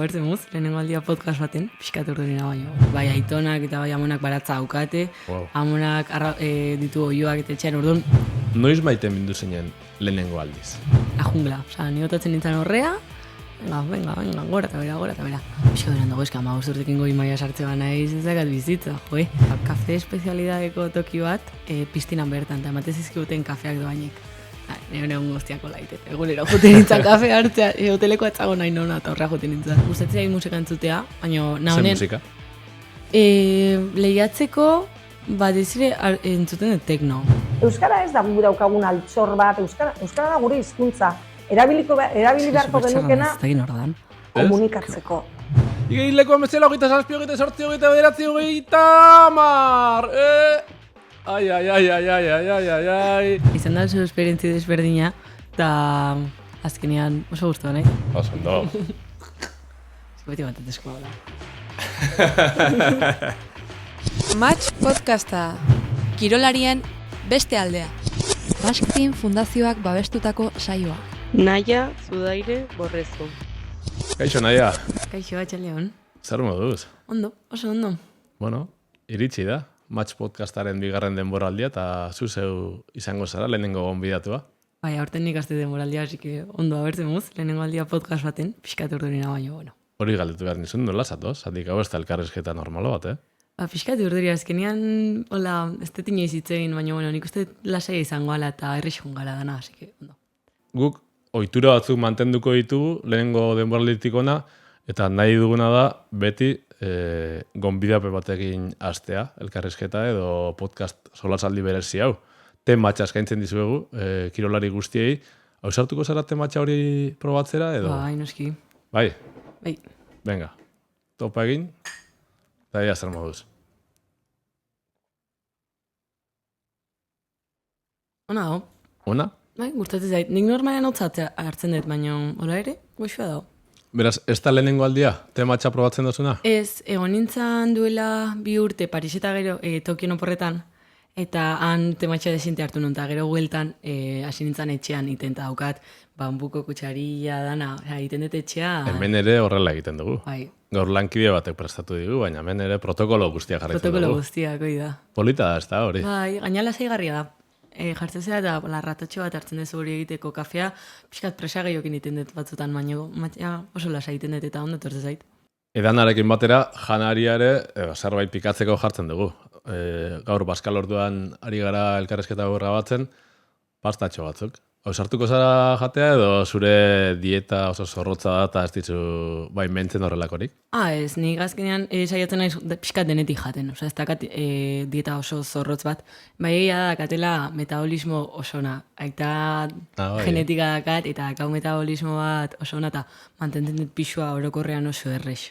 Bertzemuz, lehenengo aldia podcast baten, pixkat urdurina baino. Bai, aitonak eta bai amonak baratza haukate, amonak ditu oioak eta etxean orduan. Noiz maite mindu zinen lehenengo aldiz? La jungla, ni botatzen nintzen horrea, venga, gora eta bera. Pixka duran dago eska, urtekin goi maia sartze bana izakat bizitza, joe. Kafe espezialidadeko toki bat, piztinan bertan, eta ematez izkibuten kafeak doainek. Egun guztiako laitet. Egunero juten nintzen kafe hartzea, hoteleko atzago nahi nona eta horra juten nintzen. Gustatzea musika entzutea, baina nahonen... Zer musika? Lehiatzeko, ezire entzuten dut tekno. Euskara ez da gu daukagun altxor bat, Euskara da gure hizkuntza. Erabili beharko genukena komunikatzeko. Igeilekoan bezala 27, 28, 29, 30... Ai. Izan da oso esperientzi desberdina, eta azkenean oso guztu nahi. Oso ondo. Beti batetezkoa da. Match podcasta, kirolarien beste aldea. Basque Team Fundazioak babestutako saioa. Naia Zudaire Borrezo. Kaixo, Naia. Kaixo, atxaleon. Zer moduz? Ondo, oso ondo. Bueno, iritsi da. Match podcastaren bigarren denboraldia eta zuzeu izango zara lehenengo gonbidatua. Bai, aurten nik azte denboraldia, así que ondo abertzemuz, lehenengo aldia podcast baten, pixkat urdurina baino, bueno. Hori galdetu behar nizun, nola zatoz? Handik hau ez da elkarrezketa normalo bat, Pixkat urduri, azkenean, hola, ez tetin egin, baina, bueno, nik uste lasai izango ala eta errexun gala dana, así que ondo. Guk ohitura batzuk mantenduko ditugu lehenengo denboralditik ona, eta nahi duguna da beti gonbidape batekin hastea, elkarrizketa edo podcast solasaldi berezi hau. Tematxa eskaintzen dizuegu, kirolari guztiei. Ausartuko zara tematxa hori probatzera edo? Bai, noski. Bai? Bai. Venga, topa egin, eta ia zer moduz. Ona hau. Ona? Bai, gustatzen zait. Nik normalean hotzatzea hartzen dut, baina hola ere, goxua dago. Beraz, ez da lehenengo aldia, tematxa probatzen duzuna? Ez, egon nintzen duela 2 urte Paris eta gero Tokion oporretan, eta han tematxa desinte hartu nun, eta gero gueltan hasi nintzen etxean iten, eta daukat bambuko kutxarilla dana, egiten dut etxea. Hemen ere horrela egiten dugu. Bai. Gaur lankide batek prestatu digu, baina hemen ere protokolo guztiak jarraitzen dugu. Protokolo guztiak, hoi da. Polita da, ez da hori? Bai, gainala zaigarria da. Jartzen zera eta larratatxo bat hartzen dezu hori egiteko kafea, pixkat presa gehiokin iten dut batzutan, baina oso lasa egiten dut eta ondo etortzen zait. Edanarekin batera, janaria ere zerbait pikatzeko jartzen dugu. Gaur Baskal orduan ari gara elkarrezketa gorra batzen, pastatxo batzuk. Ausartuko zara jatea edo zure dieta oso zorrotza da eta ez ditzu bai mentzen horrelakorik? Ez, nik azkenean saiatzen naiz pixkat denetik jaten, ez dakat dieta oso zorrotz bat. Bai egia da dakatela metabolismo osona, aita genetika dakat eta dakau metabolismo bat osona eta mantentzen dut pixua orokorrean oso errex.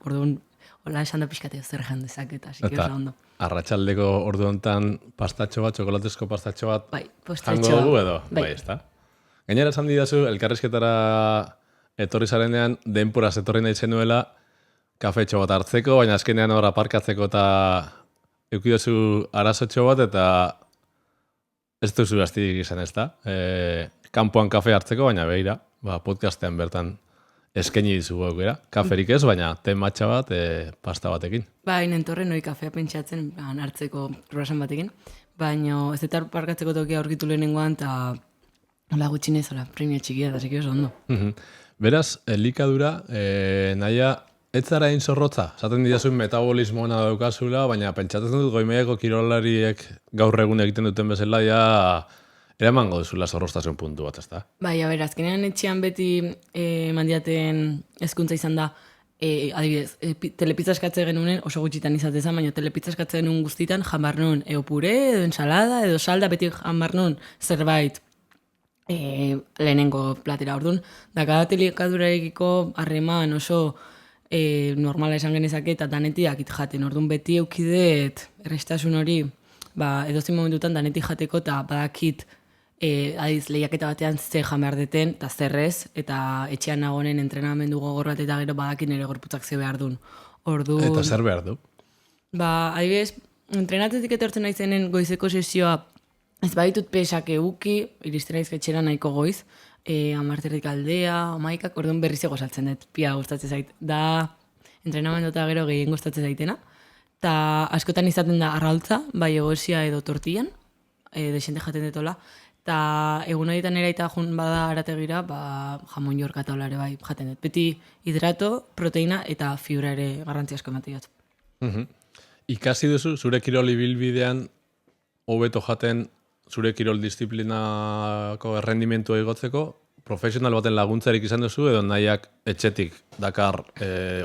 Orduan, hola esan da pixkate zer jan dezaket, así que oso ondo. Arratsaldeko ordu hontan pastatxo bat, txokolatezko pastatxo bat jango dugu edo? Bai, ez da. Gainera esan didazu, elkarrizketara etorri zarenean, denporaz etorri nahi zenuela, kafetxo bat hartzeko, baina azkenean hor aparkatzeko eta eukidozu arazotxo bat, eta ez duzu gaztik izan ez da. Kanpoan kafe hartzeko, baina behira, podcastean bertan eskaini dizugu aukera. Kaferik ez, baina tematxa bat, pasta batekin. Bai, nentorren noi kafea pentsatzen hartzeko probasan batekin, baina ez eta parkatzeko tokia aurkitu lehenengoan, eta hola gutxinez, hola premia txikia, eta zeki oso ondo. Beraz, elikadura, Naia, ez zara egin zorrotza? Zaten didazun metabolismo ona daukazula, baina pentsatzen dut goimeiako kirolariek gaur egun egiten duten bezala, eramango duzula zorroztasun puntu bat, ez da? Bai, azkenean etxean beti mandiaten hezkuntza izan da, adibidez, telepizza eskatzen genunen oso gutxitan izatezan, baina telepizza eskatzen genuen guztitan jamar nun pure, edo ensalada, edo salda, beti jamar nun zerbait lehenengo platera orduan. Dakadat elikadurarekiko harreman oso normala esan genezake eta danetiak jaten. Orduan beti eukidet errestasun hori, edozin momentutan danetik jateko eta badakit adiz lehiaketa batean ze jan behar deten, eta zerrez, eta etxean nagonen entrenamendu gogor bat eta gero badakin nire gorputzak ze behar duen. Eta zer behar du? Adibidez, entrenatetik etortzen naizenen goizeko sesioa, ez baditut pesak euki, iristen naiz etxera nahiko goiz, amarterdik aldea, amaikak, orduan berriz saltzen dut, pia gustatzen zait. Da, entrenamendu eta gero gehien gustatzen zaitena. Ta askotan izaten da arraultza, bai egosia edo tortillan, desente jaten detola. Ta egun horietan eraita jun bada arategira, jamon jorka eta olare bai jaten dut. Beti hidrato, proteina eta fibra ere garrantzi asko ematen dut. Ikasi duzu, zure kirol ibilbidean hobeto jaten zure kirol disiplinako errendimentua igotzeko, profesional baten laguntzarik izan duzu, edo nahiak etxetik dakar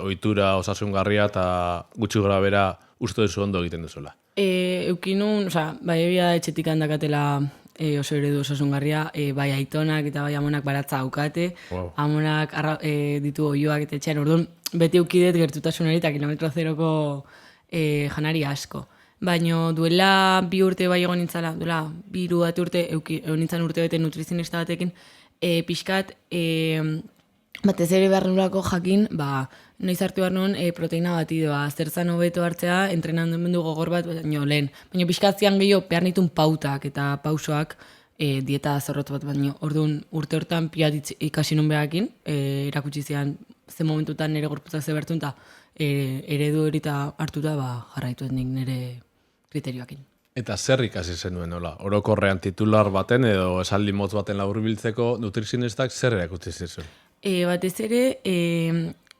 ohitura osasungarria eta gutxi gora bera uste duzu ondo egiten duzuela? Eukinun, bai ebia etxetik handakatela oso eredu osasungarria, bai aitonak eta bai amonak baratza aukate, amonak ditu oioak eta etxean, orduan beti eukidet gertutasunari eta kilometro zeroko janari asko. Baina duela 2 urte bai egon nintzala, duela 2 urte, egon nintzen urte bete nutrizionista batekin, pixkat, batez ere behar nulako jakin, noiz hartu behar nuen proteina batidoa, zertzan hobeto hartzea, entrenamendu gogor bat, baina lehen. Baina pixkat zian gehiago behar nituen pautak eta pausoak dieta zorrot bat, baina orduan urte hortan piat ikasi nun behakin, erakutsi zian ze momentutan nire gorputzak zebertun, eta eredu hori hartuta jarraitu nik nire kriterioakin. Eta zer ikasi zenuen, nola? Orokorrean titular baten edo esaldi motz baten laburbiltzeko nutrizionistak zer erakutsi zizuen? Batez ere,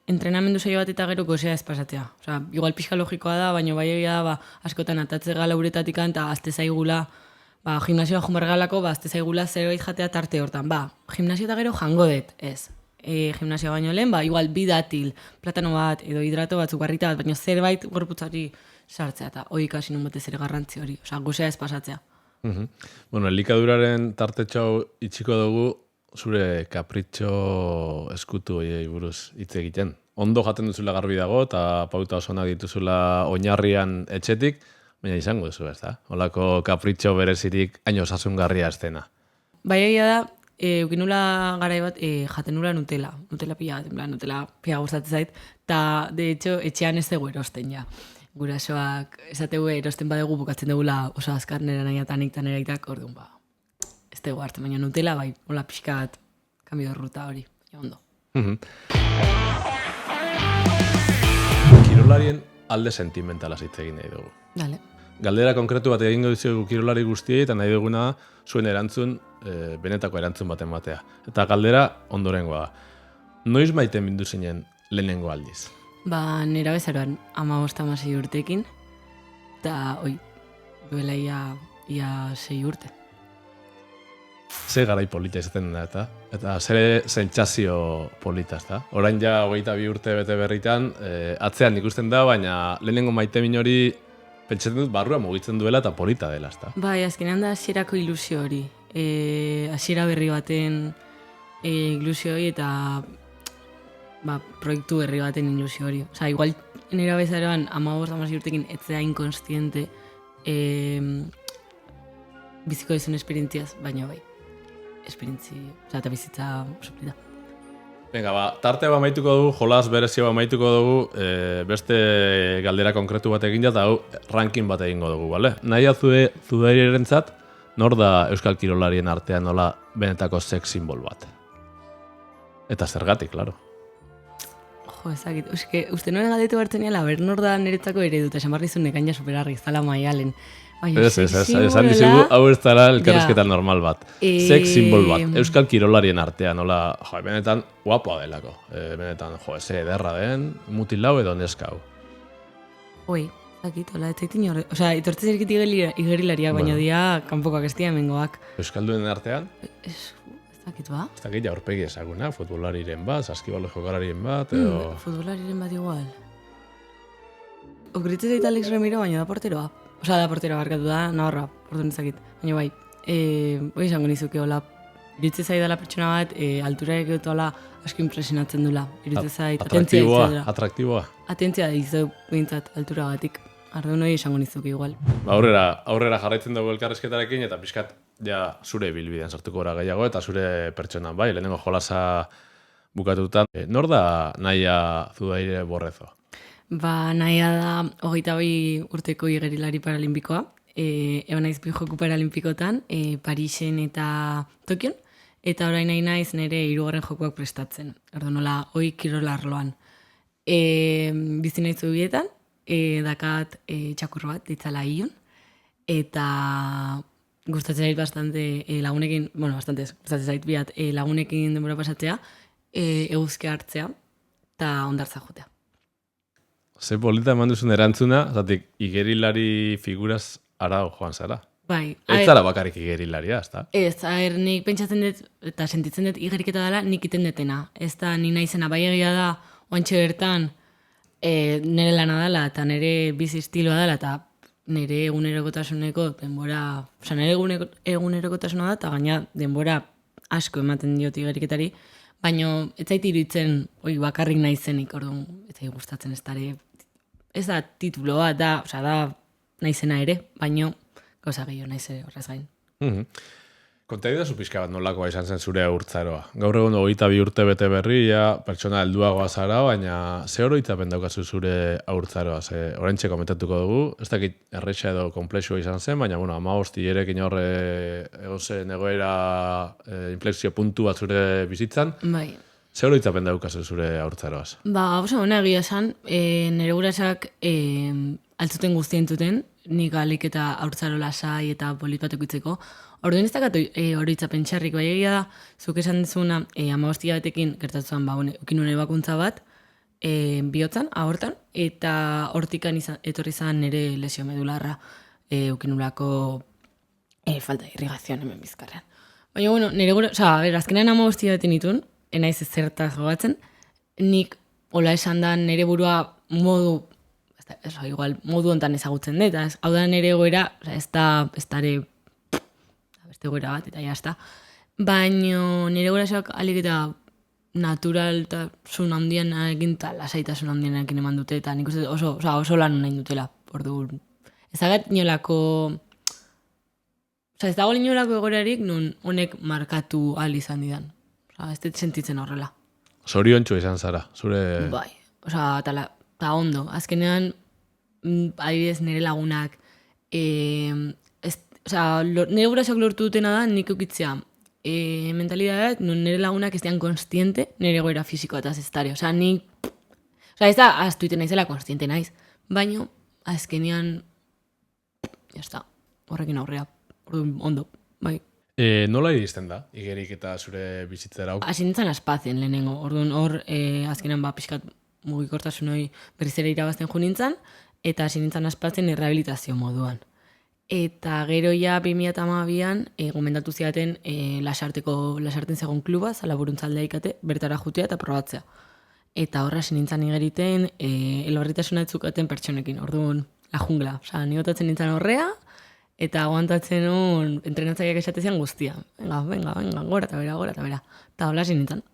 entrenamendu saio bat eta gero gozea ez pasatzea. Igual pixka logikoa da, baina bai egia da, askotan atatze gala uretatik eta azte zaigula, gimnasioa jumbargalako, azte zaigula zerbait jatea tarte hortan. Gimnasio eta gero jango dut, ez. Gimnasioa baino lehen, igual 2 datil, platano bat, edo hidrato batzuk barrita bat, baina zerbait gorputzari sartzea, eta hoi ikasi nun batez ere garrantzi hori, gozea ez pasatzea. Bueno, elikaduraren tartetxo itxiko dugu, zure kapritxo eskutu horiei buruz hitz egiten. Ondo jaten duzula garbi dago, eta pauta oso onak dituzula oinarrian etxetik, baina izango duzu, ez da? Holako kapritxo berezirik hain osasungarria estena. Bai egia da, eukinula garai bat jaten nula Nutella pila, Nutella pila gustatzen zait, eta de hecho etxean ez dugu erosten ja. Gurasoak esategu erosten badegu bukatzen dugula oso azkar nera nahi eta nik eta nera itak, orduan ez dugu hartzen, baina Nutella bai, hola pixkat kambio de ruta hori, baina ondo. Kirolarien alde sentimentala hitz egin nahi dugu. Dale. Galdera konkretu bat egingo dizugu kirolari guztiei, eta nahi duguna zuen erantzun, benetako erantzun baten batea. Eta galdera ondorengoa. Noiz maite mindu zinen lehenengo aldiz? Nera bezaroan 15-16 urtekin, eta duela ia 6 urte. Ze garai polita izaten da, eta zer sentsazio polita, ezta? Orain ja 22 urte bete berritan, atzean ikusten da, baina lehenengo maite min hori pentsatzen dut barrua mugitzen duela eta polita dela, ezta? Bai, azkenean da hasierako ilusio hori. Hasiera berri baten ilusio hori eta proiektu berri baten ilusio hori. Igual nera bezaroan 15-16 urtekin etzea inkonstiente biziko dizun esperientziaz, baina bai. Eta bizitza oso polita. Venga, tarte bat maituko dugu, jolas berezio bat maituko dugu, beste galdera konkretu bat egin eta hau ranking bat egingo dugu, bale? Nahi zudairerentzat, nor da euskal kirolarien artean nola benetako sex simbol bat? Eta zergatik, klaro. Ezakit, uste nuen galdetu hartzen niala, nor da niretzako eredu, eta esan barrizun nekaina superarri, ez dala maialen. Esan dizugu, hau ez dara elkarrezketa normal bat. Sex simbol bat, euskal kirolarien artean, nola, benetan guapoa delako. Benetan, eze ederra den, mutil lau edo neska hau. Ezakit, hola, ez zaitin horre. Itortze zerkit igerilariak, baina dia kanpokoak ez dia hemengoak. Euskalduen artean? Ezakit ba? Ez dakit aurpegi ezaguna, futbolariren bat, saskibalo jokalarien bat, edo... Futbolariren bat igual. Okritze zait Alex Remiro, baina da porteroa. Da porteroa barkatu da, nabarra, orduan ezakit. Baina bai, izango nizuke hola, iritze zait dela pertsona bat, alturarek dut hola asko impresionatzen dula. Iritze zait, atraktiboa. Atentzia dizu bintzat altura batik. Arduan hori izango nizuke igual. Aurrera jarraitzen dugu elkarrezketarekin, eta pixkat ja zure bilbidean sartuko gara gehiago, eta zure pertsonan bai, lehenengo jolasa bukatutan. Nor da Naia Zudaire Borrezo? Naia da 22 urteko igerilari paralimpikoa. Egon naiz bi joku paralimpikotan, Parisen eta Tokion. eta orain nahi naiz nire 3. jokoak prestatzen. Orduan nola, hoi kirol arloan. Bizi nahi zubietan, dakat txakur bat, ditzala Ilun, eta gustatzen zait bastante lagunekin, gustatzen zait biat lagunekin denbora pasatzea, eguzkia hartzea, eta ondartza jotea. Ze polita eman duzun erantzuna, zatik igerilari figuraz arao joan zara. Bai. Ez zara bakarrik igerilaria, ezta? Ez, nik pentsatzen dut, eta sentitzen dut igeriketa dela nik iten detena. Ez da, ni naizena, bai egia da, oantxe bertan, nire lana dela, eta nire bizi estiloa dela, eta nire egunerokotasuneko denbora, nire egunerokotasuna da, eta gaina denbora asko ematen diot igeriketari, baina ez zait iruditzen bakarrik naizenik, orduan, ez zait gustatzen ez da tituloa, da naizena ere, baina gauza gehiago naiz ere horrez gain. Konta idazu pixka bat nolakoa izan zen zure haurtzaroa. Gaur egun 22 urte bete berria, pertsona helduagoa zara, baina ze oroitzapen daukazu zure haurtzaroa? Oraintxe komentatuko dugu, ez dakit erresa edo konplexua izan zen, baina 15 hilerekin horre egozen egoera inflexio puntu bat zure bizitzan. Bai. Ze oroitzapen daukazu zure haurtzaroaz? Oso hona egia esan, nire gurasak altzuten guztien zuten, nik alik eta haurtzaro lasai eta polit bat eukitzeko. Orduan ez dakat oroitzapen txarrik, bai egia da, zuk esan dezuna 15 batekin gertatzuan eukin nire bakuntza bat, bihotzan, ahortan, eta hortikan etorri zan nire lesio medularra eukin nulako falta irrigazioan hemen bizkarrean. Baina, nire gura, azkenean 15 batekin itun, enaiz zertaz gogatzen, nik hola esan da nire burua modu hontan ezagutzen dut, hau da nire egoera, ez da beste egoera bat, eta jazta. Baina nire egoerasak alik eta naturaltasun handian egin, eta lasaitasun handian egin eman dute, eta nik uste oso lan nahi dutela. Ez agat inolako, ez dago inolako egoerarik nun honek markatu ahal izan didan. Ez dut sentitzen horrela. Zoriontsu izan zara, zure... Bai, eta ondo. Azkenean, adibidez nire lagunak, nire gurasoak lortu dutena da nik eukitzea mentalidad, nire lagunak ez dian konstiente nire goera fisikoa eta zestario. Ez da, aztuiten naizela konstiente naiz, baina azkenean, horrekin aurrea, ondo, bai. Nola iristen da, igerik eta zure bizitzera? Hasi nintzen aspazien lehenengo, orduan hor azkenean pixkat mugikortasun hori berriz ere irabazten jo nintzen, eta hasi nintzen aspazien errehabilitazio moduan. Eta gero ja 2012an gomendatu ziaten lasarten zegoen kluba, zala buruntzaldea ikate, bertara jutea eta probatzea. Eta horra hasi nintzen igeriten, elbarritasuna etzukaten pertsonekin, orduan la jungla. Nigotatzen nintzen horrea, eta aguantatzen nun entrenatzaileak esatezian guztia. Venga, gora eta bera. Eta hola hasi nintzen.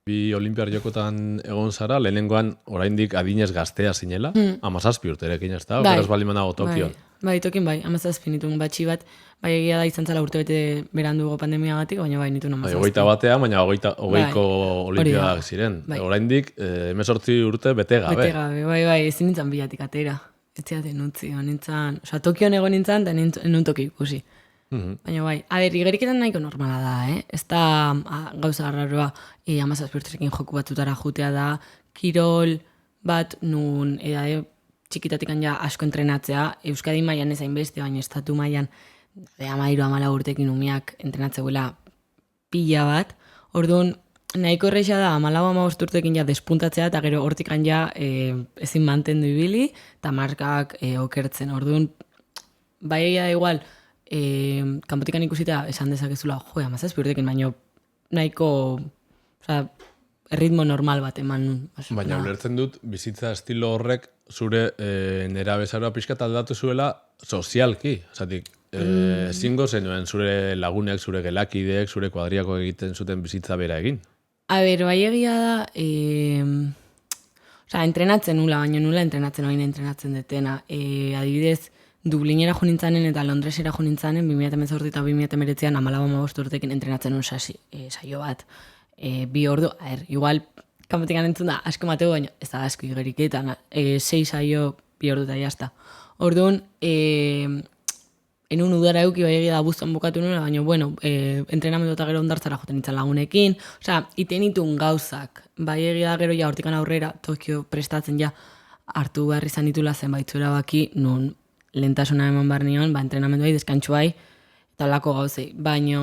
Bi olimpiar jokotan egon zara, lehenengoan oraindik adinez gaztea zinela, 17 urterekin ez da, beraz bali manago Tokion. Bai, Tokion bai, 17 nituen batxi bat, bai egia da izan zala urtebete berandugo pandemiagatik, baina bai nituen 17. 21 batean, baina 20ko olimpiadak ziren. Oraindik 18 urte bete gabe. Bete gabe, bai, ezin nintzen bilatik atera. Ez ziaten utzi, nintzen, Tokion egon nintzen, eta enun Toki ikusi. Baina bai, igeriketan nahiko normala da, ez da gauza garraroa 17 urterekin joku batzutara jutea da, kirol bat nun edade txikitatik ja asko entrenatzea, Euskadi mailan ez hainbeste, baina estatu mailan 13-14 urtekin umiak entrenatzeuela pila bat, orduan nahiko erreixa da 14-15 urtekin ja despuntatzea, eta gero hortikan ja ezin mantendu ibili, eta markak okertzen, orduan bai egia da igual, kanpotikan ikusita esan dezakezula, 17 urtekin, baina nahiko erritmo normal bat eman nun. Baina ulertzen dut, bizitza estilo horrek zure nera bezaroa pixkat aldatu zuela sozialki. Zatik, zingo zenuen zure lagunek, zure gelakideek, zure kuadriako egiten zuten bizitza bera egin? Bai egia da, entrenatzen nula, baina nula entrenatzen oain entrenatzen detena. Adibidez, Dublinera jo nintzanen eta Londresera jo nintzanen 2018 eta 2019an 14-15 urtekin entrenatzen un saio bat. 2 ordu, igual kanpotikan entzun da asko mateu, baina ez da asko igeriketan, 6 saio 2 ordu eta jazta. Orduan, enun udara euki bai egia da buztuan bukatu nuen, baina, bueno, entrenamendu eta gero ondartzara joten nintzen lagunekin, osea, iten nituen gauzak, bai egia da gero ja hortikan aurrera, Tokio prestatzen ja, hartu behar izan ditula zenbait erabaki, nun lehentasuna eman behar nion, entrenamendu bai, deskantxu bai, eta lako gauzei, baina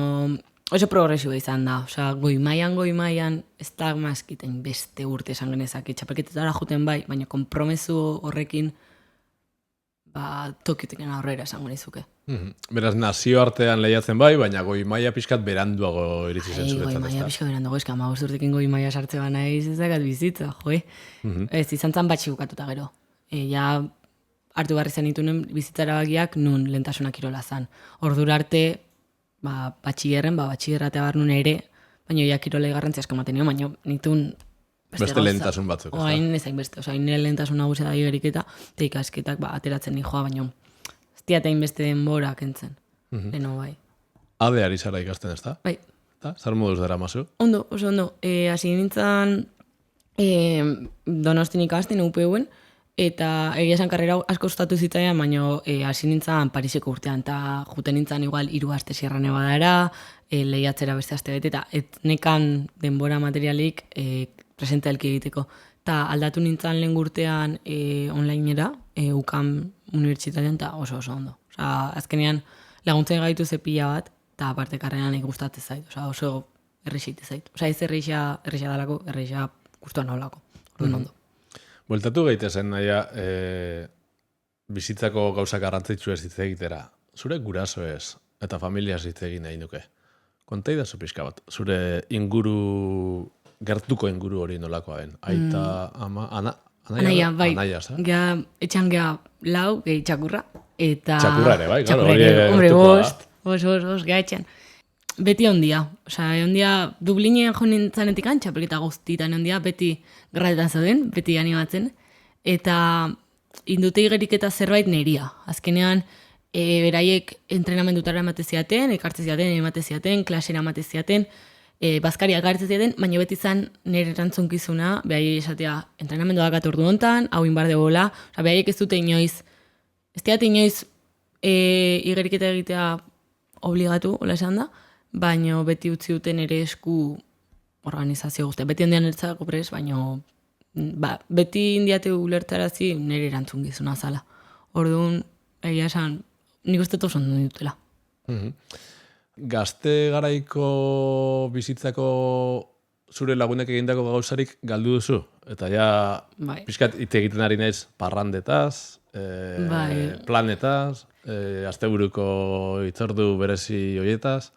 oso progresiua izan da, osea, goi maian, ez da mazkiten beste urte esan genezak, txapelketetara juten bai, baina konpromesu horrekin, Tokiotik aurrera esango nizuke. Beraz, nazioartean lehiatzen bai, baina goi maia pixkat beranduago iritsi zen zuretzat, Goi maia pixkat beranduago, eska, 15 urtekin goi maia sartze ba nahiz ezakat bizitza, Ez, izan zan batxi bukatuta gero. Ja, hartu barri zen nitunen bizitzara bagiak nun lehentasunak kirola zan. Ordura arte, batxillerratea bar nun ere, baina ja kirola garrantzia asko ematen nio, baina nitun beste lehentasun batzuk. Oain ez hain beste, nire lehentasun nagusia da igeriketa, eta ikasketak ateratzen nijoa, baina ez diat hain beste denbora kentzen. Leno bai. Ade ari zara ikasten ez da? Bai. Zer moduz dara mazu? Ondo, oso ondo. Hasi nintzen Donostin ikasten UPU-en, eta egia esan karrera asko gustatu zitzaidan, baina hasi nintzen Pariseko urtean, eta juten nintzen igual 3 aste Sierra Nevadara, lehiatzera beste aste bete, eta nekan denbora materialik presentalki egiteko. Eta aldatu nintzen lehen urtean onlinera, UCAM unibertsitatean, eta oso ondo. Azkenean laguntzen gaitu zepila bat, eta aparte karreran gustatzen zait, oso errexite zait. Ez errexa dalako, errexa gustuan naholako. Ondo. Bueltatu gaitezen naia bizitzako gauza garrantzitsu ez hitz egitera. Zure guraso ez, eta familia hitz egin nahi nuke. Konta idazu pixka bat, zure gertuko inguru hori nolakoa den. Aita, ama, Anaia, bai. Anaia, za? Etxan geha 4, gehi txakurra. Eta... Txakurra ere, bai, claro. Hombre, bost, geha etxan. Beti ondia. Ondia Dublinen jo nintzanetik txapelketa guztitan ondia, beti gradetan zauden, beti animatzen. Eta indute igerik eta zerbait neria. Azkenean, beraiek entrenamendutara emateziaten, emateziaten, klasera emateziaten, bazkariak gartzen ziaten, baina beti izan nire erantzunkizuna, behaiek esatea, entrenamendu dakat ordu hontan, hau inbar degola, behaiek ez dute inoiz, ez diat inoiz igeriketa egitea obligatu, hola esan da, baina beti utzi duten ere esku organizazio guztia. Beti ondian ertzako pres, baina beti indiate ulertarazi nire erantzunkizuna zala. Orduan, egia esan, nik uste oso ondo ditutela. Gazte garaiko bizitzako zure lagunek egindako gauzarik galdu duzu? Eta ja, pixkat ite egiten ari naiz parrandetaz, planetaz, asteburuko itzordu berezi hoietaz.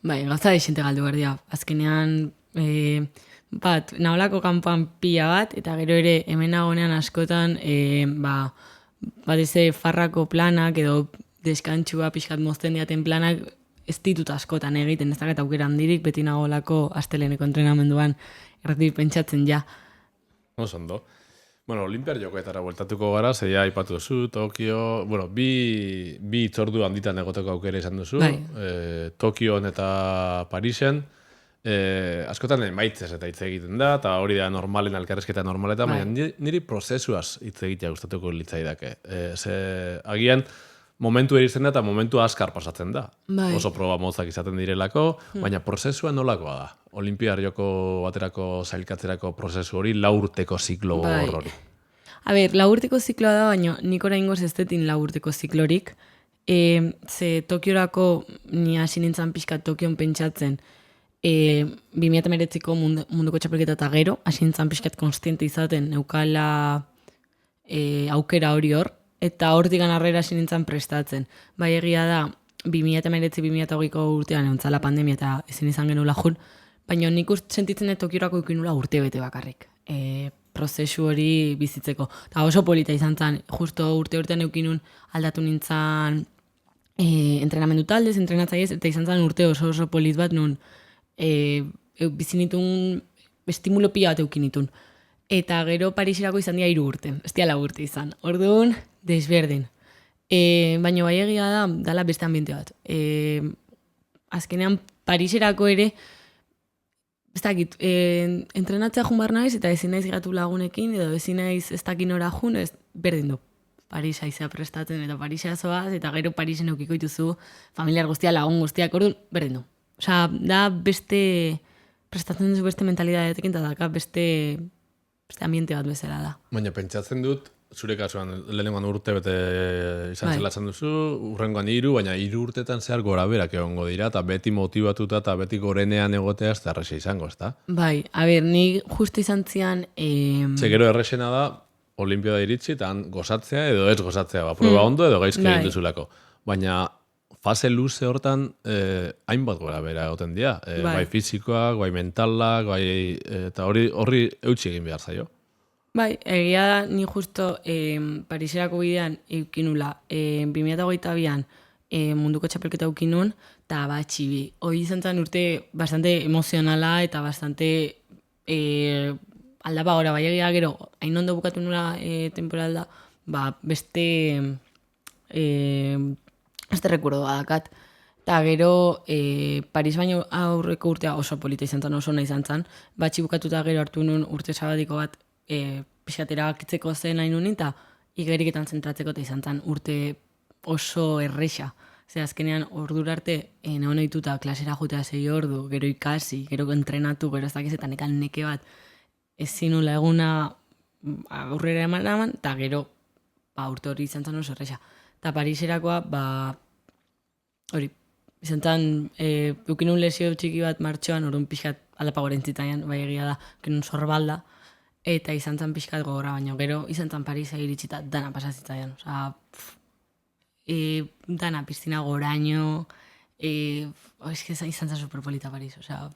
Gauza desente galdu behar dira. Azkenean, naholako kanpoan pila bat, eta gero ere hemen agonean askotan, eze farrako planak edo deskantxua pixkat mozten diaten planak, ez ditut askotan egiten, ez dakat aukera handirik, beti nagolako asteleneko entrenamenduan errati pentsatzen ja. Ondo. Olimpiar jokoetara bueltatuko gara, zeia aipatu duzu, Tokio, bi itzordu handitan egoteko aukera izan duzu, Tokioan eta Parisen, askotan emaitzez eta hitz egiten da, eta hori da normalen, elkarrezketa normaletan, baina niri prozesuaz hitz egitea gustatuko litzaidake. Agian, momentu eritzen da eta momentu askar pasatzen da. Oso proba motzak izaten direlako, baina prozesua nolakoa da. Olimpiar joko baterako zailkatzerako prozesu hori 4 urteko ziklo hori. A ber, 4 urteko zikloa da, baina nik oraingoz ez detin 4 urteko ziklorik. Ze Tokiorako ni hasi nintzen pixka Tokion pentsatzen 2019ko munduko txapelketa eta gero, hasi nintzen pixkat konstiente izaten neukala aukera hori hor, eta hortik arrera hasi nintzen prestatzen. Bai egia da, 2019-2020ko urtean egontzala pandemia eta ezin izan genuela jun, baina nik sentitzen dut Tokiorako ikinula urte bete bakarrik. Prozesu hori bizitzeko. Eta oso polita izan zen, justo urtean eukinun aldatu nintzen entrenamendu taldez, entrenatzaiez, eta izan zen urte oso polit bat nun bizinitun estimulo pila bat eukinitun. Eta gero Parisirako izan dira 3 urte, ez dira 4 urte izan. Orduan, desberdin. Baina bai egia da, dala beste ambiente bat. Azkenean, Parisirako ere, ez dakit, entrenatzea jun bar naiz, eta ezin naiz gatu lagunekin, edo ezin naiz ez dakin ora jun, ez berdin du. Parisa izea prestatzen eta Parisa zoaz, eta gero Parisen eukiko dituzu familiar guztia, lagun guztiak, orduan, berdin du. Osea, da beste, prestatzen duzu beste mentalidadeetekin, eta daka beste ambiente bat bezala da. Baina pentsatzen dut, zure kasuan, lehenengoan urte bete izan zela esan duzu, urrengoan 3, baina 3 urtetan zehar gora berak egongo dira, eta beti motibatuta eta beti gorenean egotea ez da erresa izango, ez da? Bai, a ber, ni justu izan zian... Gero erresena da, Olimpiada iritsi, eta gozatzea edo ez gozatzea, prueba ondo edo gaizki egin duzulako. Baina fase luze hortan hainbat gora bera egoten dira. Bai fizikoak, bai mentalak, eta horri eutsi egin behar zaio. Bai, egia da, ni justo Pariserako bidean eukinula 2022an munduko txapelketa eukinun, eta batxibi. Hoi izan zen urte bastante emozionala eta bastante aldapa gora, bai egia gero, hain ondo bukatu nula temporalda, beste rekurdo badakat. Eta gero, Paris baino aurreko urtea oso polita izan zen, oso nahi izan zen, batxi bukatuta gero hartu nuen urte sabatiko bat pixatera bakitzeko zen nahi nuen, eta igeriketan zentratzeko eta izan zen urte oso erresa. Zer, azkenean ordura arte, nagoen dituta klasera jutea 6 ordu, gero ikasi, gero entrenatu, gero ez dakizetan ekan neke bat, ezin nula eguna aurrera eman, eta gero urte hori izan zen oso erresa. Eta Pariserakoa, hori, izan zen, eukinun lesio txiki bat martxoan, orduan pixkat aldapa gorentzitaian, bai egia da, eukinun sorbalda, eta izan zen pixkat gogorra, baina gero izan zen Parisa iritsita dana pasazitzaian. Osa, dana piztina goraino, izan zen superpolita Paris, osa...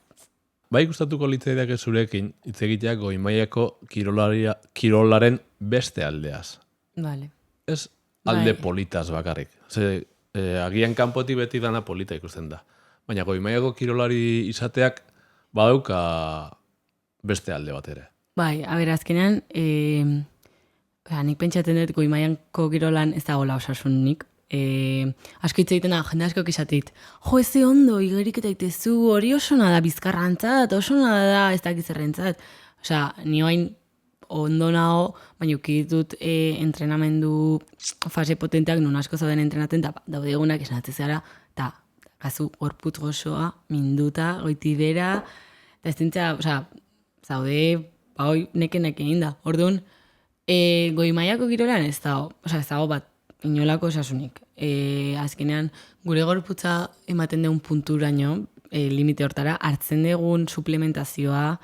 Bai gustatuko litzaidak zurekin, hitz egiteak goi-mailako kirolaren beste aldeaz. Vale. Ez alde politaz bakarrik. Agian kanpotik beti dana polita ikusten da. Baina goi-mailako kirolari izateak badauka beste alde bat ere. Bai, azkenean, nik pentsatzen dut goi-mailako kirolan ez dagoela osasunik. Asko hitz egiten da, jende asko kisatit. Jo, eze ondo, igerik eta itezu, hori oso nada bizkarrantzat, oso nada ez dakizerrentzat. Osea, ni oain ondo nago, baina ukiditut entrenamendu fase potenteak nun asko zauden entrenaten, eta daude egunak esnatzen zara, eta gazu gorputz gozoa, minduta, goiti bera, eta ez dintzea, osea, zaude, hoi neke inda. Orduan, goi-mailako kirolan ez dago bat, inolako osasunik. Azkenean, gure gorputza ematen deun punturaino, limite hortara, hartzen degun suplementazioa,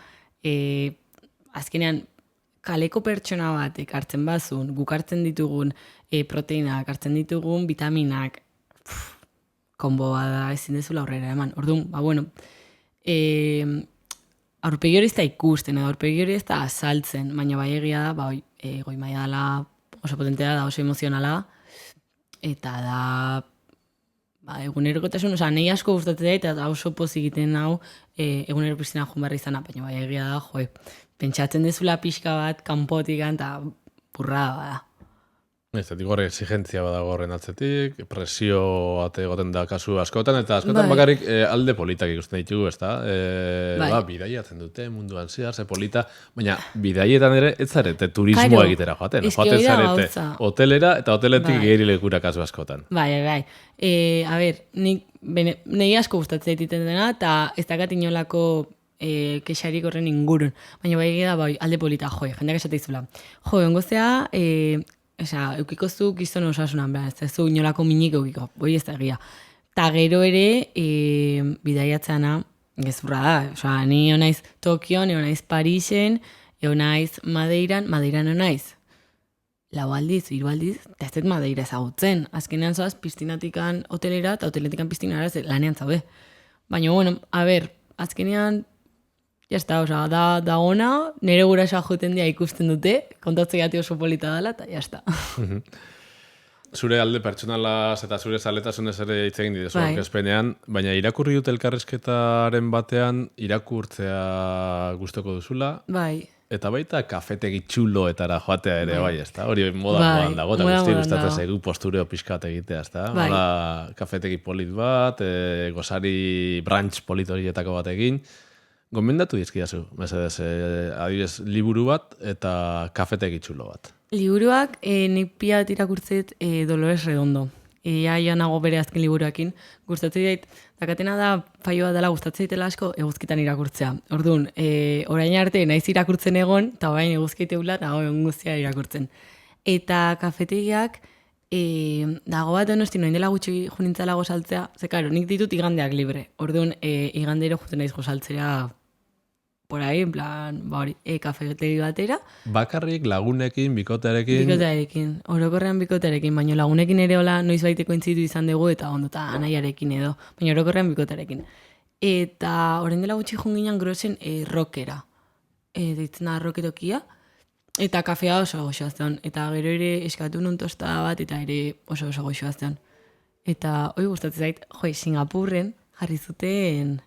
azkenean, kaleko pertsona batek hartzen bazun, guk hartzen ditugun proteinak, hartzen ditugun vitaminak, konboa da ezin dezula aurrera eman. Orduan, aurpegi hori ez da ikusten, aurpegi hori ez da azaltzen, baina bai egia da, goi-maila dela oso potentea da, oso emozionala, eta da egunerokotasun, oza, nahi asko gustatzen da, eta oso pozik egiten hau egunero piztina joan barri izana, baina bai egia da, pentsatzen dezula pixka bat, kanpotikan, eta burrada bada. Ez, gore exigentzia badago horren atzetik, presio ate egoten da kasu askotan, eta askotan bakarrik alde politak ikusten ditugu, ez da? Bidaiatzen dute munduan zehar, ze polita, baina bidaietan ere ez zarete turismoa egitera joaten. Joaten zarete hotelera eta hoteletik gehirilekura kasu askotan. Bai. A ber, nahi asko gustatzen egiten dena, eta ez dakat inolako kexarik horren ingurun. Baina bai egia da, alde polita, jendeak esate izula. Engozea, eukiko zu gizton osasunan, ez zu inolako minik eukiko, boi ez da egia. Ta gero ere, bidaiatzana, gezurra da, ni honaiz Tokion, honaiz Parisen, honaiz Madeiran honaiz. Lau aldiz, 3 aldiz, eta ez dut Madeira ezagutzen. Azkenean zoaz, piztinatikan hotelera, eta hoteletikan piztinara lanean zaude. Baina, azkenean, jazta, da ona, nire gurasa joten dia ikusten dute, kontatzen gati oso polita dela, eta jazta. Zure alde pertsonalaz eta zure zaletasunez ere hitz egin didezu aurkezpenean, baina irakurri dut elkarrizketaren batean irakurtzea gustoko duzula. Bai. Eta baita kafetegi txuloetara joatea ere, bai, ez da? Hori modan dago, eta guzti gustatzen zaigu postureo pixkat egitea, ez da? Hala, kafetegi polit bat, gozari brunch polit horietako bat egin, Gomendatu dizkidazu, mesedez, adibidez, liburu bat eta kafetegi txulo bat. Liburuak nik pila bat irakurtzet Dolores Redondo. Joan nago bere azken liburuakin. Gustatzen dit, dakatena da, faioa dela gustatzen ditela asko eguzkitan irakurtzea. Orduan, orain arte naiz irakurtzen egon, eta orain eguzkite hula, eta orain guztia irakurtzen. Eta kafetegiak, dago bat donosti noin dela gutxi junintzala gozaltzea, ze karo, nik ditut igandeak libre. Orduan, igandero juten naiz gozaltzea por ahí, en plan, kafetegi batera. Bakarrik, lagunekin, bikotearekin... Bikotearekin, orokorrean bikotearekin, baina lagunekin ere hola noiz baiteko intzitu izan dugu eta ondo eta anaiarekin edo, baina orokorrean bikotearekin. Eta orain dela gutxi junginan grosen rockera, deitzen da rocketokia, eta kafea oso goxoaztean, eta gero ere eskatu nun tostada bat, eta ere oso goxoaztean. Eta hoi gustatzen zait, Singapurren jarri zuten...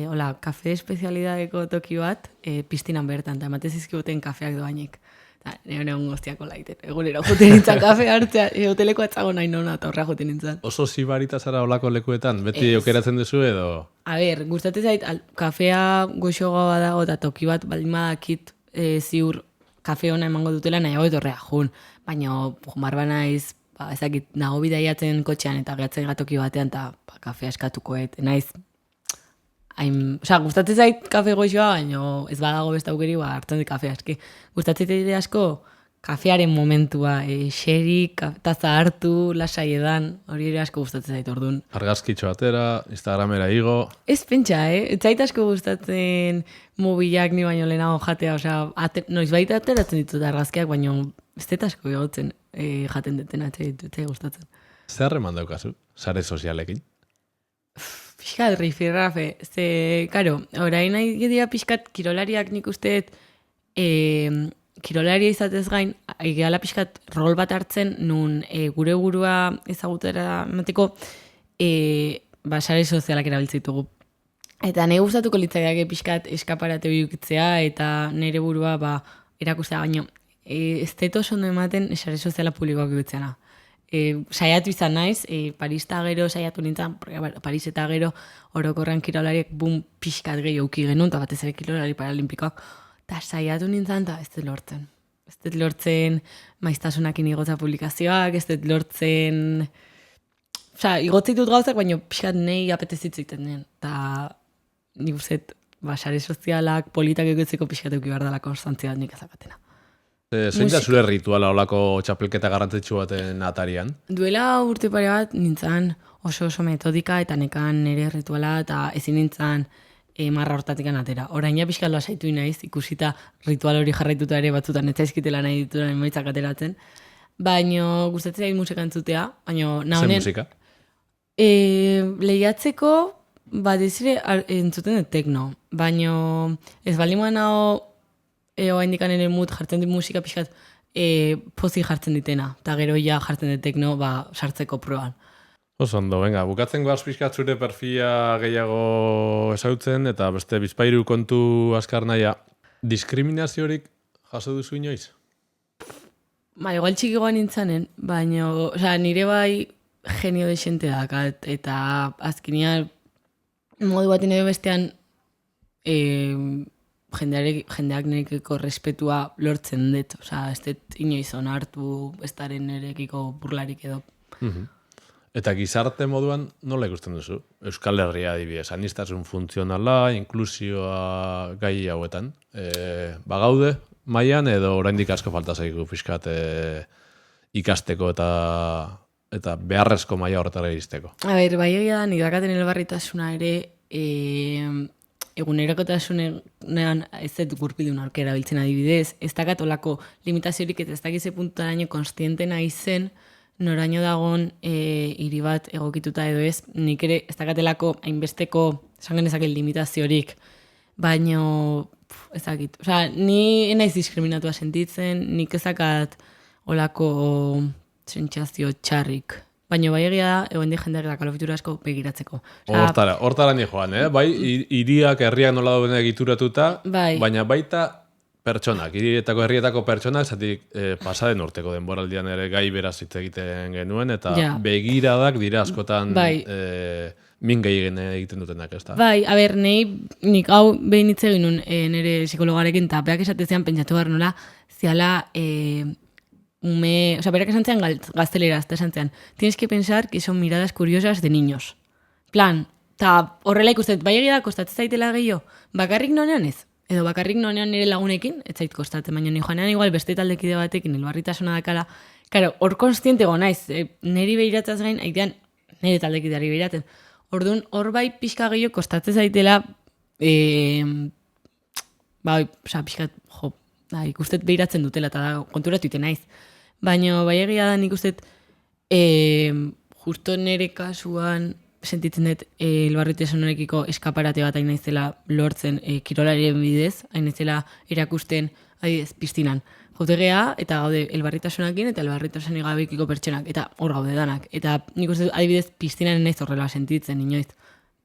hola, kafe espezialidadeko toki bat, piztinan bertan, eta ematez izkibuten kafeak doainek. Eta nire guztiako laiten. Egunero juten nintzen kafe hartzea, hoteleko atzago nahi nona, eta horra juten nintzen. Oso zibarita zara olako lekuetan, beti okeratzen duzu edo... A ber, gustatzen zait, kafea goxoa badago, eta toki bat baldin badakit ziur kafe ona emango dutela, nahiago etorrea jun. Baina, marba naiz, ezakit, nago bidaiatzen kotxean, eta gehatzen gatoki batean, eta kafea eskatukoet, naiz... gustatzen zait kafe goxoa, baina ez badago beste aukeri, hartzen dut kafea. Gustatzen zait asko kafearen momentua, xeri, taza hartu, lasai edan, hori ere asko gustatzen zait orduan. Argazkitxo atera, Instagramera igo... Ez pentsa, ez zait asko gustatzen mobilak ni baino lehenago jatea, noiz baita ateratzen ditut argazkiak, baina ez dut asko egotzen jaten detena, ez gustatzen. Zer eman daukazu, sare sozialekin? Piskat, rifirrafe, karo, orain nahi dira piskat kirolariak nik usteet, kirolaria izatez gain, egeala piskat rol bat hartzen, nun gure burua ezagutera emateko, sare sozialak erabiltzitugu. Eta nahi gustatuko litzaiake piskat eskaparate biukitzea, eta nire burua erakustea baino, ez dut oso ondo ematen sare soziala publikoak biukitzena. Saiatu izan naiz, Paris eta gero saiatu nintzen, Paris eta gero orokorrean kirolariek pixkat gehi auki genuen, eta batez ere kirolari paralimpikoak, eta saiatu nintzen, eta ez dut lortzen. Ez dut lortzen maiztasunakin igotza publikazioak, ez dut lortzen... Igotzitut gauzak, baina pixkat nahi apetezitzeiten den. Eta nik uzet, sare sozialak, politak egotzeko pixkat euki behar dela konstantzia nik ezakatena. Zein da zure rituala olako txapelketa garrantzitsu baten atarian? Duela urte pare bat nintzen oso metodika eta nekan nire rituala eta ezin nintzen marra hortatik atera. Orain ja pixkat lasaitu naiz, ikusita ritual hori jarraituta ere batzutan ez zaizkitela nahi dituran emaitzak ateratzen. Baina gustatzen zait musika entzutea. Zer musika? Lehiatzeko batez ere entzuten dut tekno. Baina ez baldin nago oa indikan ere mut jartzen dit musika pixkat pozik jartzen ditena. Eta gero ja jartzen dit tekno sartzeko proban. Oso ondo, venga, bukatzen goaz pixkat zure perfila gehiago esautzen, eta beste bizpairu kontu askar naia. Diskriminaziorik jaso duzu inoiz? Igual txikigoan nintzanen, baina nire bai genio desente dakat, eta azkenean modu baten edo bestean jendeak nirekiko respetua lortzen dut. Ez dut inoiz onartu bestaren nirekiko burlarik edo. Eta gizarte moduan nola ikusten duzu? Euskal Herria adibidez, aniztasun funtzionala, inklusioa gai hauetan. Bagaude mailan edo oraindik asko falta zaigu pixkat ikasteko eta beharrezko maila horretara iristeko? Bai egia da, nik dakaten elbarritasuna ere egunerokotasunean ez dut gurpildun aurkera biltzen adibidez, ez dakat olako limitaziorik eta ez dakize puntaraino konstientena izen, noraino dagon hiri bat egokituta edo ez, nik ere ez dakatelako hainbesteko esan genezake limitaziorik, baino ez dakit. Ni naiz diskriminatua sentitzen, nik ez dakat olako sentsazio txarrik. Baina bai egia da, egoen di jendeak da kalofitura asko begiratzeko. Hortara ni joan, bai, hiriak herriak nola dauden egituratuta, baina baita pertsonak, hirietako herrietako pertsonak, zatik pasaden urteko denboraldian ere gai beraz hitz egiten genuen, eta begiradak dira askotan min egiten dutenak, ez da? Bai, nik hau behin hitz egin nun nire psikologarekin, eta beak esatezean pentsatu behar nola, ziala, berak esan zean gazteleraz, eta esan zean, tienes que pensar que son miradas curiosas de niños. Plan, eta horrela ikusten, bai egia da, kostatzen zaitela gehiago, bakarrik nonean ez? Edo bakarrik nonean nire lagunekin, ez zait kostatzen, baina ni joanean igual beste taldekide batekin, elbarritasuna dakala, karo, hor konstientego naiz, niri behiratzaz gain, haitean, nire taldekideari behiratzen. Orduan, hor bai pixka gehiago kostatzen zaitela, pixkat, ikustet behiratzen dutela, eta konturatu iten naiz. Baina bai egia da nik ustet, justo nire kasuan, sentitzen dut elbarritasunarekiko eskaparate bat hain naizela lortzen kirolarien bidez, hain naizela erakusten adibidez piztinan. Jautegea eta gaude elbarritasunakin eta elbarritasunik gabekiko pertsonak, eta hor gaude danak. Eta nik uste adibidez piztinaren naiz horrela sentitzen, inoiz.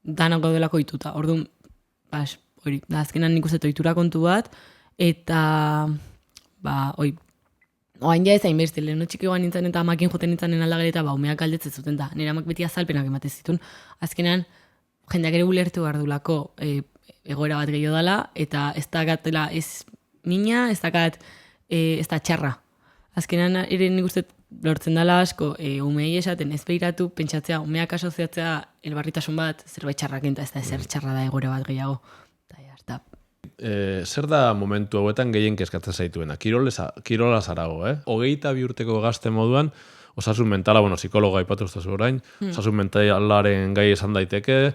Danak gaudelako ituta. Orduan, hori, da azkenan nik uste ohitura kontu bat, eta, oain ja ez hain beste, lehenu txiki goan nintzen eta amakin joten nintzanen aldagere eta umeak aldetzen zuten da. Nire amak beti azalpenak ematen zituen. Azkenan, jendeak ere ulertu behar dulako egoera bat gehiago dela, eta ez dakatela ez mina, ez dakat ez da txarra. Azkenan ere nik uste lortzen dela asko, umei esaten ez behiratu, pentsatzea, umeak asoziatzea elbarritasun bat, zerbait txarraken, eta ez da ezer txarra da egoera bat gehiago. Zer da momentu hauetan gehien kezkatzen zaituena? Kirola zarago, Hogeita 2 urteko gazte moduan, osasun mentala, psikologa aipatu ez orain, osasun mentalaren gai esan daiteke,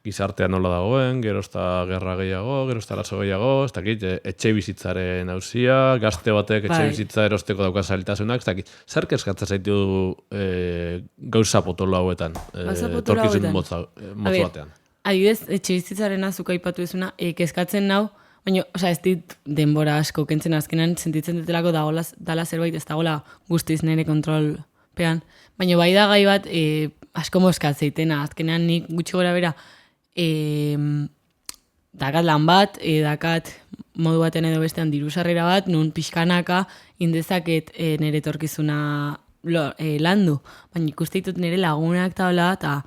gizartea nola dagoen, gero ez da gerra gehiago, gero ez da arazo gehiago, ez dakit, etxe bizitzaren auzia, gazte batek etxe bizitza erosteko daukaz zailtasunak, ez dakit, zer kezkatzen zaitu gauza potolo hauetan, torkizun motzu batean? Adibidez, etxe bizitzaren azuk aipatu ezuna, kezkatzen nau, baina, ez dit denbora asko kentzen azkenan, sentitzen dutelako dala zerbait, ez dagoela guztiz nire kontrolpean. Baina bai da gai bat, asko moskatzeitena, azkenean nik gutxi gora bera, dakat lan bat, dakat modu batean edo bestean dirusarrera bat, nun pixkanaka indezaket nire torkizuna landu. Baina ikuste ditut nire lagunak tabla eta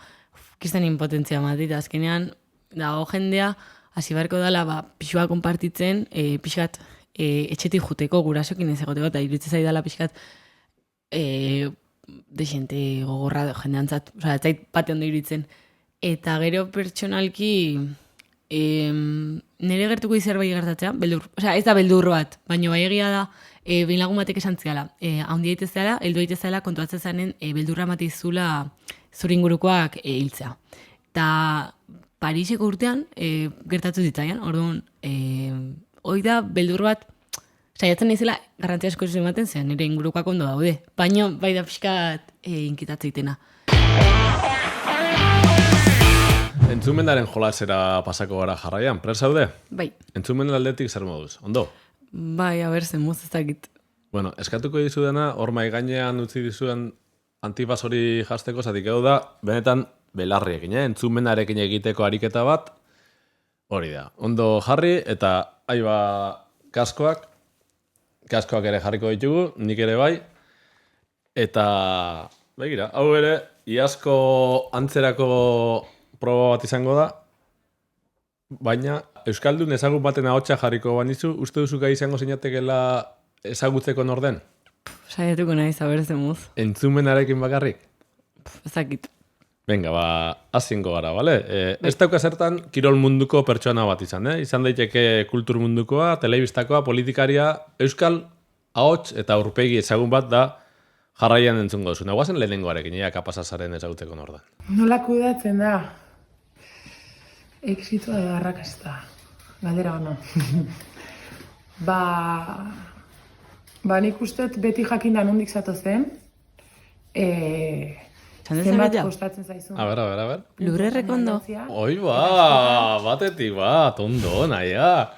kistan impotentzia matit, azkenean dago jendea, hasi beharko dela, pixua konpartitzen, pixkat etxetik juteko gurasokin ez egoteko, eta iruditzen zaidala pixkat desente gogorra jendeantzat, ez zait bate ondo iruditzen. Eta gero pertsonalki nire gertuko zerbait gertatzea, beldur, ez da beldur bat, baina bai egia da, behin lagun batek esan ziala, haundi daitezela, heldu daitezela, kontuatzen zanen, beldurra matizula zure ingurukoak hiltzea. Eta Pariseko urtean gertatu zitzaian, orduan, hoi da, beldur bat, saiatzen naizela garrantzia asko ematen zen, nire ingurukoak ondo daude. Baina, bai da pixkat inkitatzeitena. Entzumendaren jolasera pasako gara jarraian, prest zaude? Bai. Entzumen aldetik zer moduz, ondo? Bai, zen muz ezakit. Bueno, eskatuko dizudena, hor mai gainean utzi dizuen antibas hori jasteko, zatik edo da, benetan belarriekin, entzumenarekin egiteko ariketa bat, hori da. Ondo jarri, eta kaskoak ere jarriko ditugu, nik ere bai, eta begira, hau ere, iazko antzerako proba bat izango da, baina Euskaldun ezagun baten ahotsa jarriko banizu, uste duzu gai izango zinatekela ezagutzeko norden? Saiatuko nahi zaberzen muz. Entzumenarekin bakarrik? Ezakit. Venga, hazingo gara, bale? Ez dauka zertan kirol munduko pertsona bat izan, Izan daiteke kultur mundukoa, telebistakoa, politikaria, euskal ahots eta aurpegi ezagun bat da jarraian entzungo duzu. Nagoazen lehenengoarekin, kapasazaren ezagutzeko nordan. Nola kudatzen da? Exitoa edo arrakasta. Galdera ona. Nik usteet beti jakinda nondik zatozen. Zenbat kostatzen zaizun. A ber. Lurre rekondo. Oi batetik bat, ondo, naia.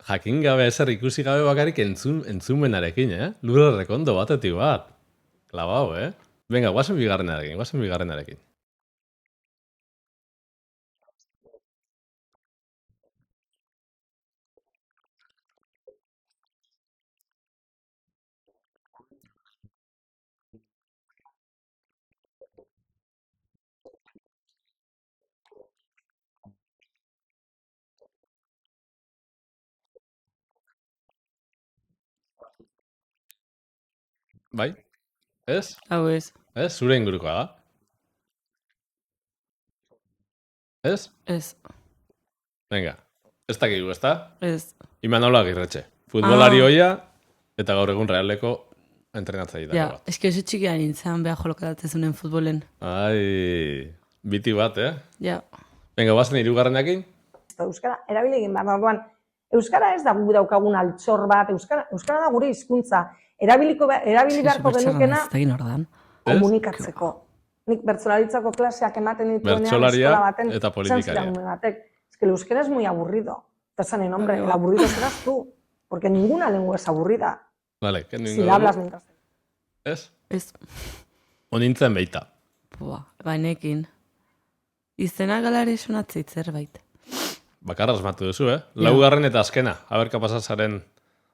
Jakin gabe ezer ikusi gabe bakarik entzumenarekin, Lurre rekondo batetik bat. Klabau, Venga, guazen bigarrenarekin. Bai? Ez? Hau ez. Ez? Zure ingurukoa da? Ez? Ez. Venga. Ez dakigu, ez da? Ez. Imanol Agirretxe. Futbolari hoia eta gaur egun Realeko entrenatzaile Ja, bat. eske oso txikia nintzen behar jolokatatezunen futbolen. Ai, biti bat, Ja. Venga, bazen hirugarrenakin? Euskara erabili egin behar da. Orduan, euskara ez da gu daukagun altxor bat, euskara da gure hizkuntza. Erabili beharko genukena Ez dakit nordan. komunikatzeko. Nik bertsolaritzako klaseak ematen dituenean Bertsolaria eskola baten eta politikaria. esan zidan batek. Es que el euskera es muy aburrido. Te sanen, hombre, el aburrido serás tú. Porque ninguna lengua es aburrida. Vale, Si la hablas mientras... Ez? Ez. Onintzen beita. Bainekin. Izena galare sonatzeit zerbait. Bakarra asmatu duzu, Laugarren eta azkena. Aberka pasazaren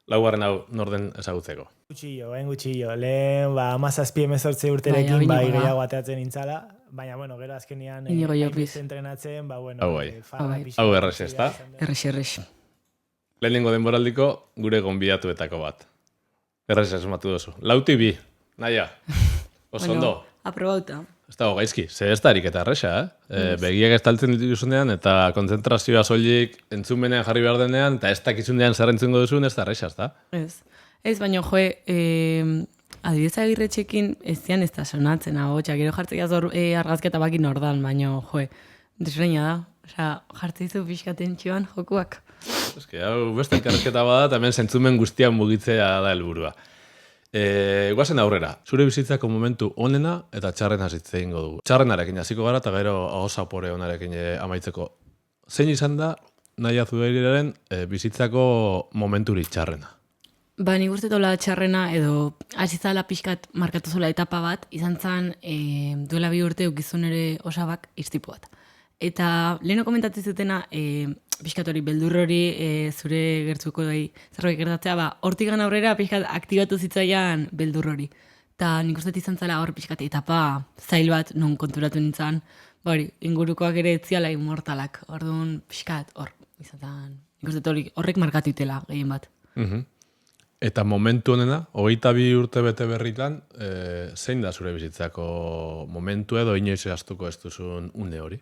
laugarren hau norden ezagutzeko. Gutxillo. Lehen, 17-18 urterekin, gehiago ateatzen nintzala. Baina, gero azkenean entrenatzen, Hau errex, ez da? Errex. Lehenengo denboraldiko gure gonbidatuetako bat. Errex asmatu duzu. Lauti bi, naia. Oso ondo. Aprobauta. Ez dago gaizki, ze ez da ariketa erresa, Begiak estaltzen dituzunean eta kontzentrazioa soilik entzumenean jarri behar denean, eta ez dakitzunean zer entzungo duzun, ez da erresa, ez da? Ez, baina adibidez Agirretxekin ez zian ez da sonatzen, gero jartzea zor argazketa bakin ordan, baina, desreina da. Osa, jartzeizu pixkaten txioan jokuak. Ez que, hau, beste elkarrezketa bada, eta hemen zentzumen guztian mugitzea da helburua. Guazen aurrera, zure bizitzako momentu onena eta txarren hasitze egingo dugu. Txarrenarekin hasiko gara eta gero ahosapore onarekin amaitzeko. Zein izan da Naia Zudairiren bizitzako momenturik txarrena? Nik uste tola txarrena edo hasizala pixkat markatu zula etapa bat, izan zen duela 2 urte ukizun ere osabak iztipu bat. Eta leheno komentatzen zutena, pixkat hori, beldur hori zure gertzuko zerbait gertatzea, hortik gana aurrera pixkat aktibatu zitzaian beldur hori. Eta nik uste izan zela hor pixkat etapa zail bat non konturatu nintzen, ingurukoak ere etziala inmortalak, orduan pixkat hor, izan nik uste horrek markatu itela gehien bat. Eta momentu honena, 22 urte bete berritan, zein da zure bizitzako momentu edo inoiz astuko ez duzun une hori?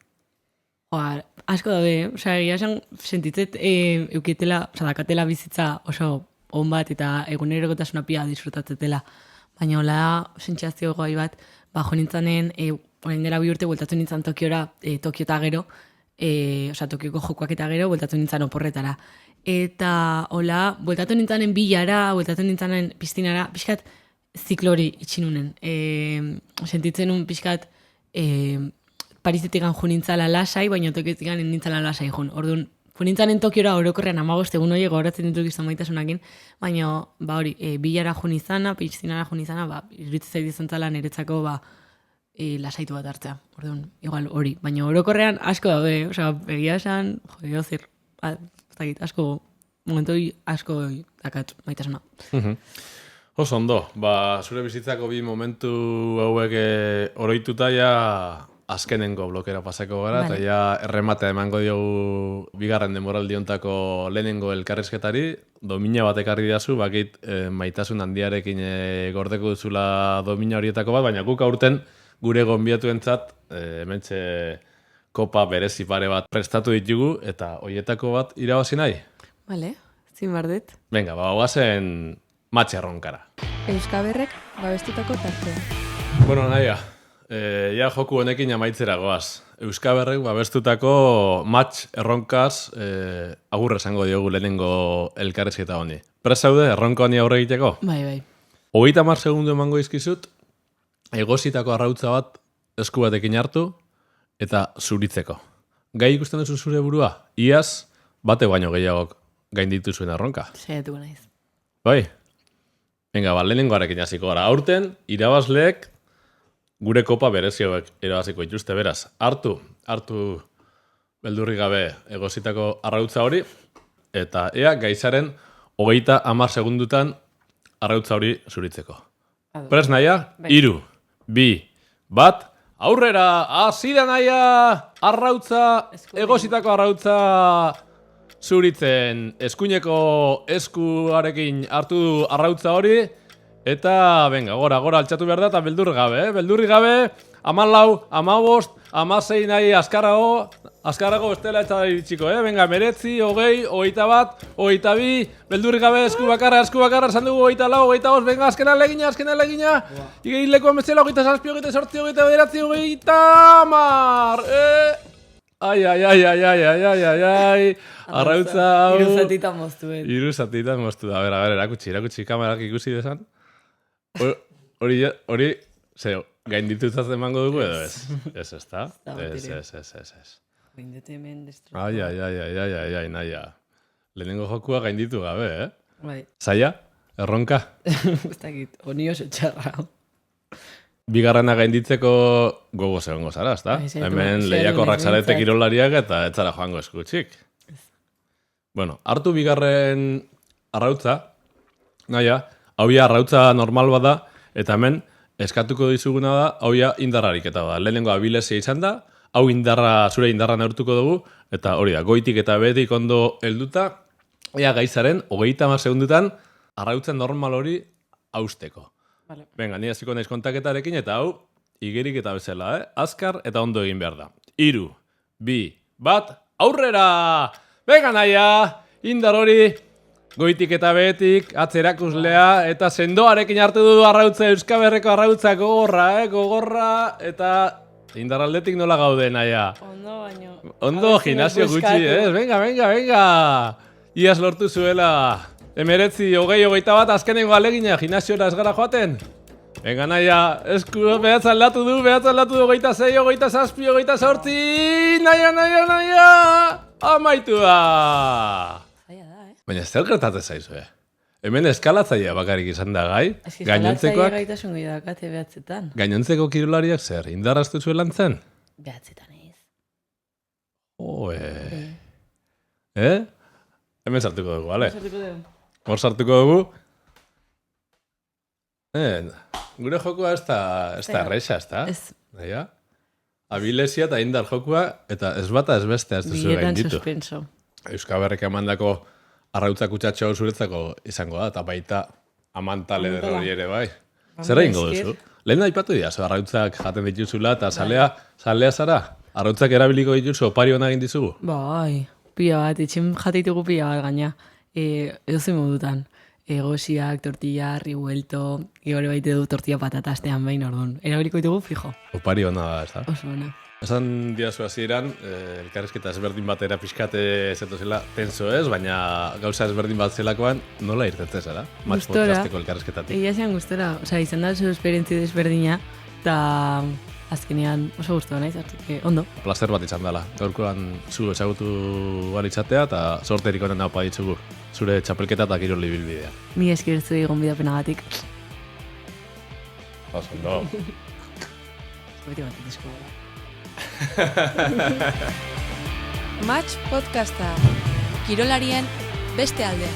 Asko daude, egia esan sentitzet eukitela, dakatela bizitza oso on bat eta egunerokotasuna pia disfrutatzetela. Baina hola sentsazio gai bat, jo nintzanen, orain dela 2 urte bueltatu nintzen Tokiora, Tokio eta gero, Tokioko jokoak eta gero, bueltatu nintzen oporretara. Eta hola, bueltatu nintzanen bilara, bueltatu nintzanen piztinara, pixkat ziklori itxinunen. Sentitzen un pixkat Parizetik jo nintzala lasai, baina Tokiotik nintzala lasai jun. Orduan, jo nintzanen Tokiora orokorrean 15 egun horiek goratzen dituk izan maitasunakin, baina bilara jo nizana, piztinara jo nizana, iruditzen zait izan zala niretzako lasaitu bat hartzea. Orduan, igual hori. Baina orokorrean asko daude, egia esan, asko, momentu asko dakat maitasuna. Oso ondo, zure bizitzako bi momentu hauek oroituta azkenengo blokera pasako gara, eta errematea emango diogu bigarren denboraldiontako lehenengo elkarrizketari, domina bat ekarri diazu, bakit maitasun handiarekin gordeko duzula domina horietako bat, baina guk aurten gure gonbiatuentzat hementxe kopa berezi pare bat prestatu ditugu, eta horietako bat irabazi nahi? Bale, zin bardet. Venga, guazen matxerronkara. Euskaberrek babestutako tartea. Bueno, Naia, joku honekin amaitzera goaz. Euskaberrek babestutako match erronkaz agurra esango diogu lehenengo elkarrizketa honi. Prest zaude erronka honi aurre egiteko? Bai. 30 segundu emango izkizut, egositako arrautza bat esku batekin hartu eta zuritzeko. Gai ikusten duzu zure burua? Iaz, bate baino gehiagok gainditu zuen erronka. Saiatuko naiz. Bai? Venga, lehenengoarekin hasiko gara. Aurten, irabazleek gure kopa berezioek irabaziko dituzte, beraz. Hartu beldurri gabe egositako arrautza hori, eta ea gaizaren 30 segundutan arrautza hori zuritzeko. Prest, Naia? 3, 2, 1, aurrera! Hasi da, Naia! Arrautza, egositako arrautza zuritzen. Eskuineko eskuarekin hartu arrautza hori, Eta, venga, gora altxatu behar da, eta beldurri gabe, Beldurri gabe, 14, 15, 16 nahi azkarago estela eta iritsiko, Venga, 19, 20, 21, 22, beldurri gabe, esku bakarra, esan dugu 24, 25, venga, azkenan legina. Igei lekuan bezala, 27, 28, 29, 30, Ai. Arrautza hau... Hiru zatitan moztu da. A ver, erakutsi, kamerak ikusi desan. Hori, gaindituzaz emango dugu edo ez? Ez, ezta? Ez. Gaindete hemen destro. Ai, naia. Lehenengo jokua gainditu gabe, Bai. Zaila? Erronka? Ez dakit, honi oso txarra. Bigarrena gainditzeko gogo zegongo zara, ezta? Hemen lehiakorrak zarete kirolariak eta ez zara joango eskutsik. Bueno, hartu bigarren arrautza, naia, hauia arrautza normal bada, eta hemen eskatuko dizuguna da, hauia indarrarik eta da. Lehenengo abilezia izan da, hau zure indarra neurtuko dugu, eta hori da, goitik eta behetik ondo helduta, ea gaizaren, 30 segundutan, arrautzen normal hori hausteko. Vale. Venga, ni hasiko naiz kontaketarekin eta hau igerik eta bezala, azkar eta ondo egin behar da. 3, 2, 1, aurrera! Venga naia, indar hori, goitik eta behetik, atzerakuslea, eta sendoarekin hartu du arrautza, Euskaberreko arrautza gogorra, eta indar aldetik nola gaude naia. Ondo baino. Ondo, gimnasio gutxi, Venga. Iaz lortu zuela. 19, 20, 21, azkenengo alegina, gimnasiora ez gara joaten. Venga, naia, esku behatz aldatu du, 26, 27, 28, naia, amaitu da. Zaila da, Baina zer gertatzen zaizu, Hemen eskalatzaia bakarik izan da gai. Eskalatzaia gaitasun gehiago dakate behatzetan. Gainontzeko kirolariak zer, indarraztu zuen lantzen? Behatzetan ez. Hemen sartuko dugu, bale? Hor sartuko dugu. Gure jokua ez da erraixa, ez da? Ez. Abilezia eta indar jokua, eta ez bata ez bestea ez duzu gainditu. Biletan suspenso. Euskaberrek emandako arrautza kutsatxo zuretzako izango da, eta baita amantale hori ere bai. Zer egingo duzu? Lehen aipatu dira, arrautzak jaten dituzula, eta zalea zara? Arrautzak erabiliko dituzu, opari hona egin dizugu? Bai, pila bat, etxen jateitugu pila bat gaina. Edozen modutan. Egosiak, tortilla, ribuelto, gero baite du tortilla patata astean behin orduan. Erabiliko ditugu fijo. Opari hona da, ez da? Oso ona. Esan diazu hasieran, elkarrizketa ezberdin batera pixkate zeto zela tenso ez, baina gauza ezberdin bat zelakoan nola irtetzen zara? Match podcasteko elkarrizketatik. Egia zean gustora, izan da zu esperientzi desberdina, eta azkenean oso gustora naiz, ondo. Plazer bat izan dela. Gaurkoan zu ezagutu baritzatea eta sorterik honen haupa ditugu zure txapelketa eta kiroli bilbidea. Mi eskirtzu egon bidapenagatik. Oso, ondo. Beti bat etizko gara. Match podcasta. Kirolarien beste alde.